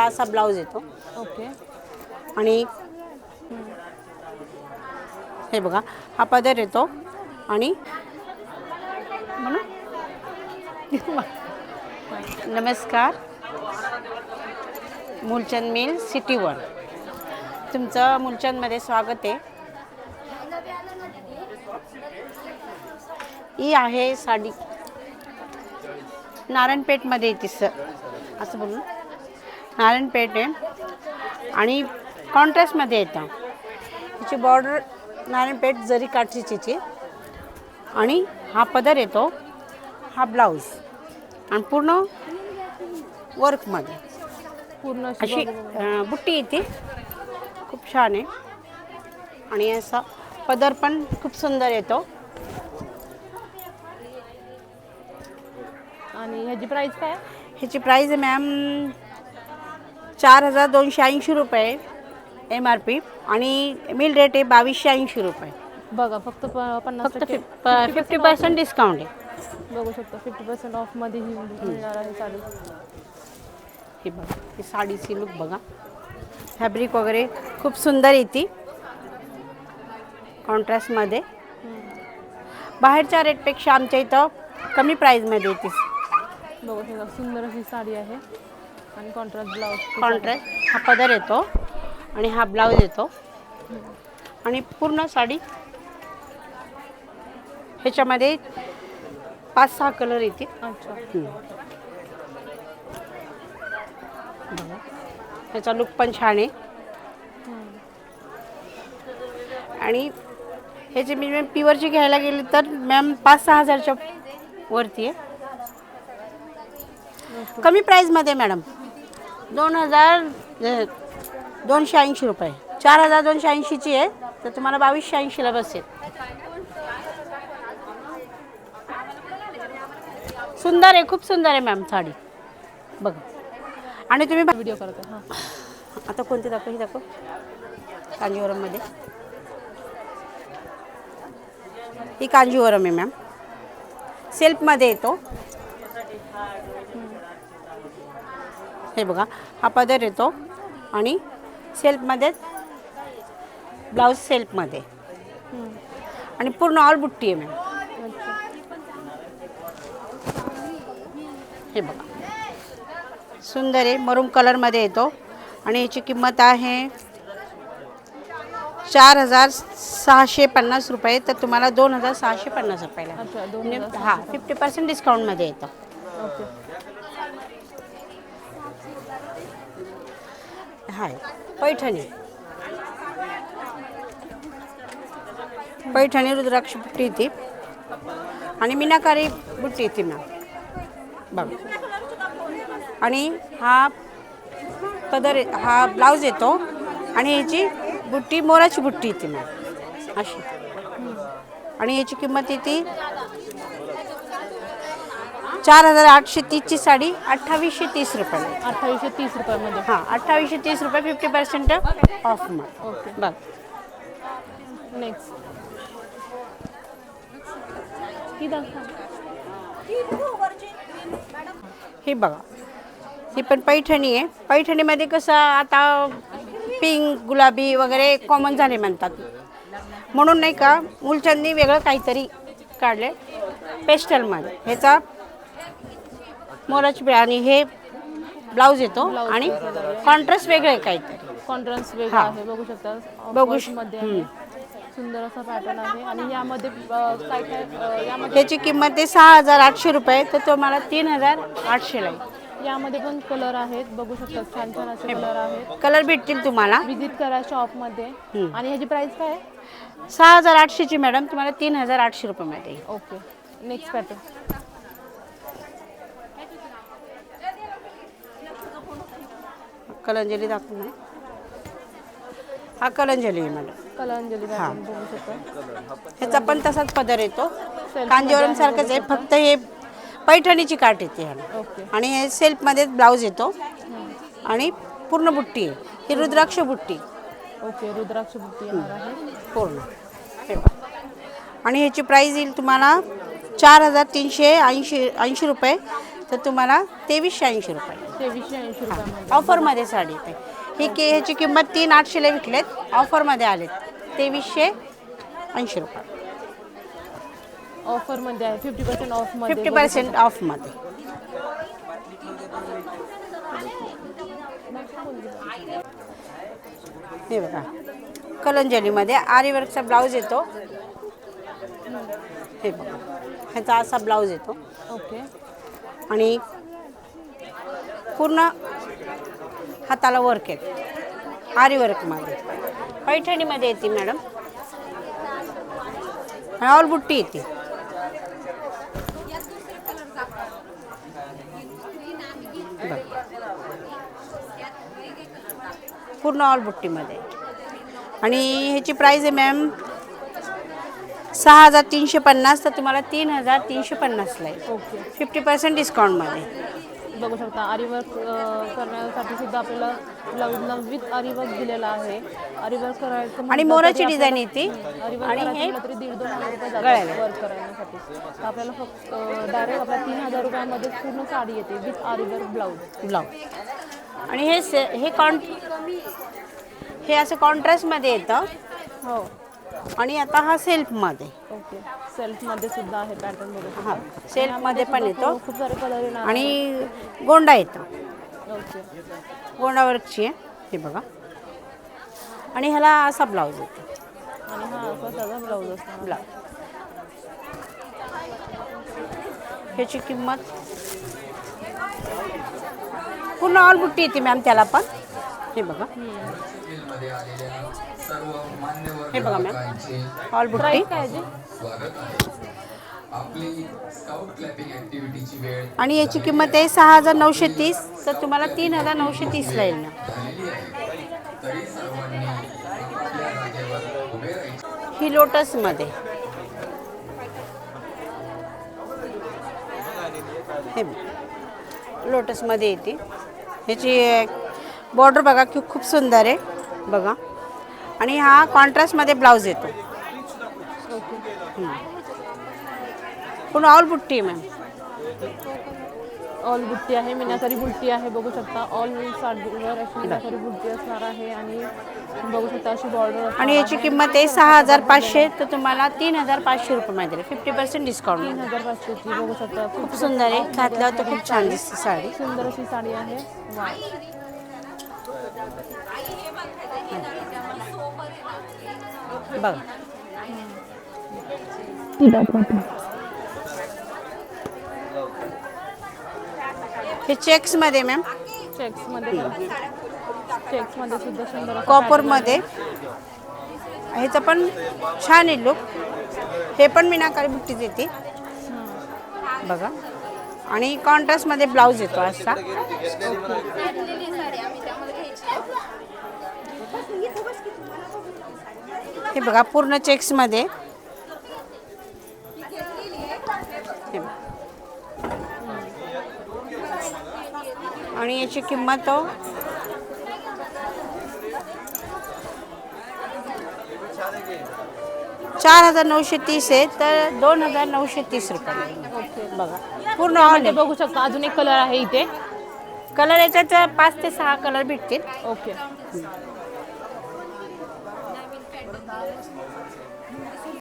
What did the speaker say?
असा ब्लाऊज येतो ओके. आणि हे बघा हा पदर येतो आणि म्हणून नमस्कार, मूलचंद मिल सिटी वन तुमचं मूलचंदमध्ये स्वागत आहे. ही आहे साडी नारायणपेठमध्ये येते सर, असं बोलून नारायणपेठ आहे आणि कॉन्ट्रास्टमध्ये येतं. हिची बॉर्डर नारायणपेठ जरी काठीची आणि हा पदर येतो, हा ब्लाऊज आणि पूर्ण वर्कमध्ये पूर्ण अशी बुट्टी येते, खूप छान आहे. आणि असा पदर पण खूप सुंदर येतो. आणि ह्याची प्राइस काय? ह्याची प्राईज आहे मॅम 4280 रुपये MRP आणि मिल रेट आहे 2280 रुपये. बघा फक्त 50% डिस्काउंट आहे. बघू शकता 50% ऑफमध्ये ही मिळणार आहे साडी. हे बघा, ही साडीची लुक बघा, फॅब्रिक वगैरे खूप सुंदर येते कॉन्ट्रास्टमध्ये. बाहेरच्या रेटपेक्षा आमच्या इथं कमी प्राईजमध्ये येते. बघू शकता सुंदर अशी साडी आहे आणि कॉन्ट्रास्ट ब्लाऊज. कॉन्ट्रास्ट हा पदर येतो आणि हा ब्लाऊज येतो आणि पूर्ण साडी ह्याच्यामध्ये 5-6 कलर येतील. अच्छा. बघा त्याचा लुक पण छान आहे. आणि ह्याची मी मॅम प्युअरची घ्यायला गेली तर मॅम 5-6 हजारच्या वरती आहे. कमी प्राईजमध्ये मॅडम 2280 रुपये. 4280ची आहे तर तुम्हाला 2280ला बसेल. सुंदर आहे, खूप सुंदर आहे मॅम साडी बघा. आणि तुम्ही व्हिडिओ करता. हां आता कोणती दाखव? ही दाखव, कांजीवरममध्ये. ही कांजीवरम आहे मॅम, सिल्कमध्ये येतो. हे बघा हा पदर येतो आणि सेल्फमध्ये ब्लाऊज सेल्फमध्ये आणि पूर्ण ऑल बुट्टी आहे मॅम. हे बघा सुंदर आहे, मरून कलरमध्ये येतो आणि याची किंमत आहे 4650 रुपये, तर तुम्हाला 2650 रुपयाला. अच्छा. हां 50% डिस्काउंटमध्ये येतं. ओके. हाय पैठणी, पैठणी रुद्राक्ष बुट्टी येते आणि मीनाकारी बुट्टी येते मॅम बघ. आणि हा पदर हा ब्लाऊज येतो आणि याची बुट्टी मोराची बुट्टी येते मॅम अशी. आणि याची किंमत येते 4830ची साडी 2830 रुपये. 2830 रुपयामध्ये. हां 2830 रुपये 50% ऑफ मग. ओके. बघ नेक्स्ट ही दाखवा. ही बघा, ही पण पैठणी आहे. पैठणीमध्ये कसं आता पिंक गुलाबी वगैरे कॉमन झाले म्हणतात, म्हणून नाही का मूलचंदनी वेगळं काहीतरी काढले पेस्टलमध्ये. ह्याचा मोराची आणि हे ब्लाऊज येतो आणि कॉन्ट्रास्ट वेगळं आहे काहीतरी. कॉन्ट्रास्ट वेगळा आहे बघू शकता. बघू मध्ये आहे. सुंदर असा पॅटर्न आहे आणि यामध्ये काय काय यामध्ये ह्याची किंमत आहे 6800 रुपये, तर तुम्हाला 3800ला आहे. यामध्ये पण कलर आहेत बघू शकता, छान छान असे कलर आहेत. कलर भेटतील तुम्हाला. विजिट करा शॉपमध्ये. आणि ह्याची प्राइस काय आहे? 6800ची मॅडम, तुम्हाला 3800 रुपयामध्ये. ओके. नेक्स्ट पॅटर्न कलंजली दाखवू ना. हा कलंजली आहे मॅडम. कलांजली पॅटर्न बघू शकता. ह्याचा पण तसाच पदर येतो, कांजीवरम सारखंच आहे, फक्त हे पैठणीची काठ येते ओके. आणि हे सेल्फमध्ये ब्लाऊज येतो आणि पूर्ण बुट्टी आहे. ही रुद्राक्ष बुट्टी. ओके. रुद्राक्ष बुट्टी येणार आहे पूर्ण. हे बघा. आणि ह्याची प्राईस येईल तुम्हाला 4380 रुपये, तर तुम्हाला 2380 रुपये. 2380 रुपयामध्ये. ऑफरमध्ये साडी येते ही ह्याची किंमत 3800ला विकलेत, ऑफरमध्ये आलेत 2380 रुपये. ऑफरमध्ये आहे 50% ऑफमध्ये. 50% ऑफमध्ये. हे बघा कलंजलीमध्ये आरी वर्कचा ब्लाऊज येतो. हे बघा ह्याचा असा ब्लाऊज येतो ओके. आणि पूर्ण हाताला वर्क आहे आरी वर्कमध्ये. पैठणीमध्ये येते मॅडम. ऑल बुट्टी येते. पूर्ण ऑल बुट्टीमध्ये. आणि ह्याची प्राईस आहे मॅम 6350, तर तुम्हाला 3350ला आहे. ओके. 50% डिस्काउंटमध्ये. बघू शकता आरी वर्क करण्यासाठी सुद्धा आपल्याला ब्लाऊजला विथ आरी वर्क दिलेला आहे. आरी वर्क करायचं आणि मोराची डिझाईन येते. आरी वर्क आणि हे करायचं तरी 1,500-2,000 रुपये गळ्याला. जातात वर्क करण्यासाठी. तर आपल्याला फक्त डायरेक्ट आपल्या 3000 रुपयामध्ये पूर्ण साडी येते विथ आरी वर्क ब्लाऊज. आणि हे असं कॉन्ट्रास्टमध्ये येतं. हो. आणि आता हा सेल्फमध्ये. ओके. सेल्फमध्ये सुद्धा आहे पॅटर्न बघू शकता. हां सेल्फमध्ये पण येतो. खूप सारे कलर येणार. आणि गोंडा येतो. ओके. गोंडा वर्कची आहे हे बघा. आणि ह्याला असा ब्लाऊज येतो. आणि हा असा त्याचा ब्लाऊज असणार. ब्लाऊज ह्याची किंमत पूर्ण ऑल बुट्टी येते मॅम त्याला पण. हे बघा हे बघा मॅम ऑल बुट्टी. प्राईस काय आहे जी? आणि याची किंमत आहे 6930, तर तुम्हाला 3930ला येईल ना. ही लोटसमध्ये. हे लोटसमध्ये येते. ह्याची बॉर्डर बघा की खूप सुंदर आहे बघा. आणि हा कॉन्ट्रास्टमध्ये ब्लाऊज येतो. पूर्ण ऑल बुट्टी आहे मॅम. ऑल बुट्टी आहे, मीनाकारी बुट्टी आहे बघू शकता. ऑल साडीवर अशी मीनाकारी बुट्टी असणार आहे. आणि बघू शकता अशी बॉर्डर. आणि याची किंमत आहे 6500, तर तुम्हाला 3500 रुपयामध्ये दिली. 50% डिस्काउंट. 3500ची बघू शकता. खूप सुंदर आहे. घातल्यावर तर खूप छान दिसते साडी. सुंदर अशी साडी आहे. वा. बघा हे चेक्समध्ये मॅम. चेक्समध्ये सुद्धा सुंदर असं कॉपरमध्ये. ह्याचं पण छान आहे लुक. हे पण मीनाकारी बुट्टीच येते बघा. आणि कॉन्ट्रास्टमध्ये ब्लाऊज येतो असा. हे बघा पूर्ण चेक्समध्ये. हे बघा. आणि याची किंमत 4930 आहे, तर 2930 रुपये. बघा पूर्ण ऑल मध्ये बघू शकता. अजून एक कलर आहे इथे. कलर याच्यात 5 ते 6 कलर भेटतील. ओके.